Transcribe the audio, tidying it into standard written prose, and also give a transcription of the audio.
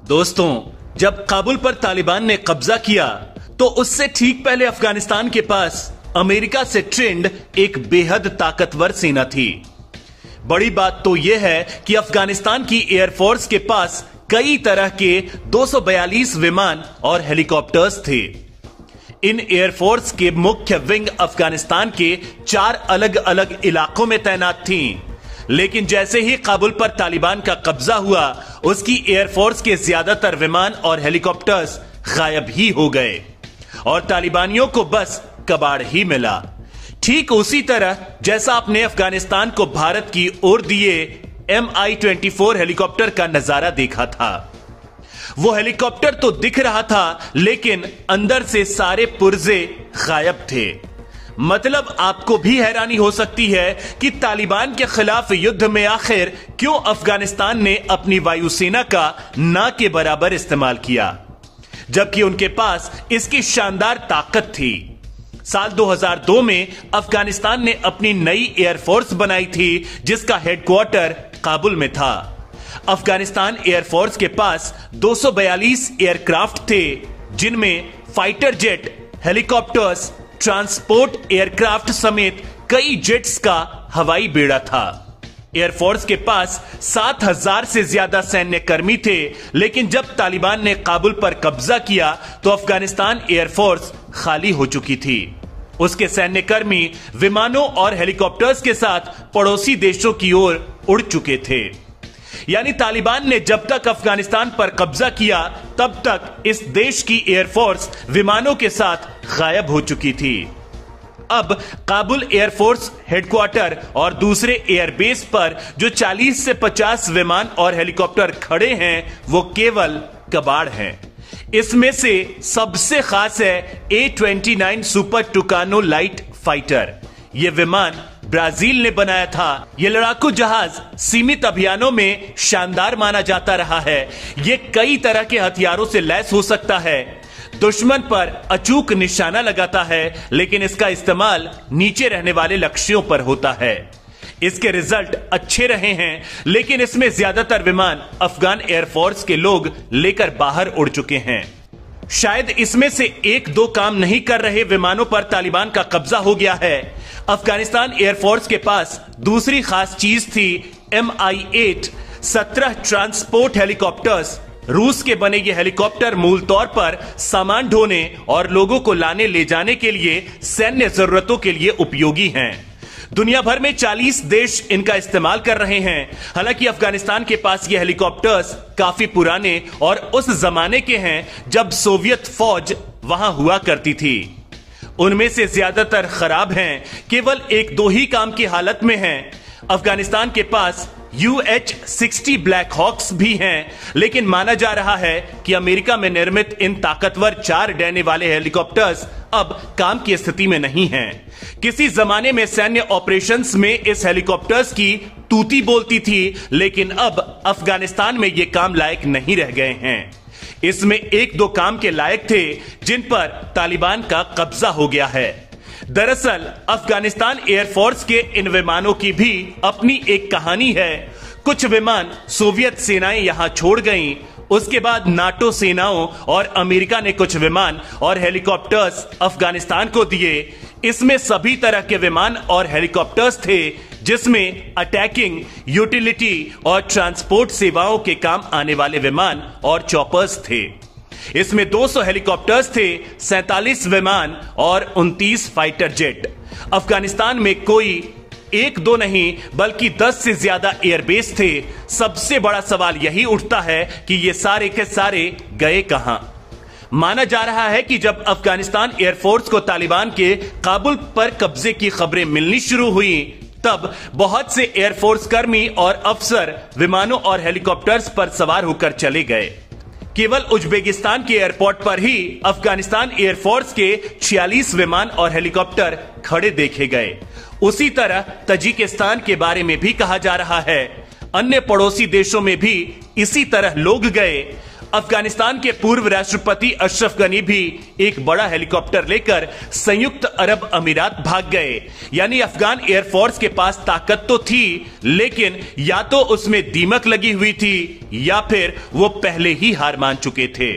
दोस्तों, जब काबुल पर तालिबान ने कब्जा किया तो उससे ठीक पहले अफगानिस्तान के पास अमेरिका से ट्रेंड एक बेहद ताकतवर सेना थी। बड़ी बात तो यह है कि अफगानिस्तान की एयरफोर्स के पास कई तरह के 242 विमान और हेलीकॉप्टर्स थे। इन एयरफोर्स के मुख्य विंग अफगानिस्तान के 4 अलग अलग इलाकों में तैनात थीं। लेकिन जैसे ही काबुल पर तालिबान का कब्जा हुआ, उसकी एयरफोर्स के ज्यादातर विमान और हेलीकॉप्टर्स गायब ही हो गए और तालिबानियों को बस कबाड़ ही मिला। ठीक उसी तरह जैसा आपने अफगानिस्तान को भारत की ओर दिए Mi-24 हेलीकॉप्टर का नजारा देखा था। वो हेलीकॉप्टर तो दिख रहा था, लेकिन अंदर से सारे पुर्जे गायब थे। मतलब आपको भी हैरानी हो सकती है कि तालिबान के खिलाफ युद्ध में आखिर क्यों अफगानिस्तान ने अपनी वायुसेना का ना के बराबर इस्तेमाल किया, जबकि उनके पास इसकी शानदार ताकत थी। साल 2002 में अफगानिस्तान ने अपनी नई एयरफोर्स बनाई थी, जिसका हेडक्वार्टर काबुल में था। अफगानिस्तान एयरफोर्स के पास 242 एयरक्राफ्ट थे, जिनमें fighter jet, helicopters, transport aircraft समेत कई जेट्स का हवाई बेड़ा था। एयरफोर्स के पास 7,000 से ज्यादा सैन्य कर्मी थे, लेकिन जब तालिबान ने काबुल पर कब्जा किया तो अफगानिस्तान एयरफोर्स खाली हो चुकी थी। उसके सैन्य कर्मी विमानों और हेलीकॉप्टर्स के साथ पड़ोसी देशों की ओर उड़ चुके थे। यानी तालिबान ने जब तक अफगानिस्तान पर कब्जा किया, तब तक इस देश की एयरफोर्स विमानों के साथ गायब हो चुकी थी। अब काबुल एयरफोर्स हेडक्वार्टर और दूसरे एयरबेस पर जो 40 से 50 विमान और हेलीकॉप्टर खड़े हैं, वो केवल कबाड़ हैं। इसमें से सबसे खास है A-29 सुपर टुकानो लाइट फाइटर। यह विमान ब्राजील ने बनाया था। यह लड़ाकू जहाज सीमित अभियानों में शानदार माना जाता रहा है। यह कई तरह के हथियारों से लैस हो सकता है, दुश्मन पर अचूक निशाना लगाता है, लेकिन इसका इस्तेमाल नीचे रहने वाले लक्ष्यों पर होता है। इसके रिजल्ट अच्छे रहे हैं, लेकिन इसमें ज्यादातर विमान अफगान एयरफोर्स के लोग लेकर बाहर उड़ चुके हैं। शायद इसमें से 1-2 काम नहीं कर रहे विमानों पर तालिबान का कब्जा हो गया है। अफगानिस्तान एयरफोर्स के पास दूसरी खास चीज थी Mi-8 17 ट्रांसपोर्ट हेलीकॉप्टर्स। रूस के बने ये हेलीकॉप्टर मूल तौर पर सामान ढोने और लोगों को लाने ले जाने के लिए सैन्य जरूरतों के लिए उपयोगी हैं। दुनिया भर में 40 देश इनका इस्तेमाल कर रहे हैं। हालांकि अफगानिस्तान के पास ये हेलीकॉप्टर्स काफी पुराने और उस जमाने के हैं जब सोवियत फौज वहां हुआ करती थी। उनमें से ज्यादातर खराब हैं, केवल 1-2 ही काम की हालत में हैं। अफगानिस्तान के पास UH-60 ब्लैक हॉक्स भी हैं, लेकिन माना जा रहा है कि अमेरिका में निर्मित इन ताकतवर 4 डैने वाले हेलीकॉप्टर्स अब काम की स्थिति में नहीं हैं। किसी जमाने में सैन्य ऑपरेशंस में इस हेलीकॉप्टर्स की तूती बोलती थी, लेकिन अब अफगानिस्तान में ये काम लायक नहीं रह गए हैं। इसमें 1-2 काम के लायक थे, जिन पर तालिबान का कब्जा हो गया है। दरअसल अफगानिस्तान एयरफोर्स के इन विमानों की भी अपनी एक कहानी है। कुछ विमान सोवियत सेनाएं यहां छोड़ गईं। उसके बाद नाटो सेनाओं और अमेरिका ने कुछ विमान और हेलीकॉप्टर्स अफगानिस्तान को दिए। इसमें सभी तरह के विमान और हेलीकॉप्टर्स थे, जिसमें अटैकिंग, यूटिलिटी और ट्रांसपोर्ट सेवाओं के काम आने वाले विमान और चॉपर्स थे। इसमें 200 हेलीकॉप्टर्स थे, 47 विमान और 29 फाइटर जेट। अफगानिस्तान में कोई 1-2 नहीं, बल्कि 10 से ज्यादा एयरबेस थे। सबसे बड़ा सवाल यही उठता है कि ये सारे के सारे गए कहां। माना जा रहा है कि जब अफगानिस्तान एयरफोर्स को तालिबान के काबुल पर कब्जे की खबरें मिलनी शुरू हुई, तब बहुत से एयरफोर्स कर्मी और अफसर विमानों और हेलीकॉप्टर्स पर सवार होकर चले गए। केवल उज्बेकिस्तान के एयरपोर्ट पर ही अफगानिस्तान एयरफोर्स के 46 विमान और हेलीकॉप्टर खड़े देखे गए। उसी तरह तजिकिस्तान के बारे में भी कहा जा रहा है। अन्य पड़ोसी देशों में भी इसी तरह लोग गए। अफगानिस्तान के पूर्व राष्ट्रपति अशरफ गनी भी एक बड़ा हेलीकॉप्टर लेकर संयुक्त अरब अमीरात भाग गए। यानी अफगान एयरफोर्स के पास ताकत तो थी, लेकिन या तो उसमें दीमक लगी हुई थी या फिर वो पहले ही हार मान चुके थे।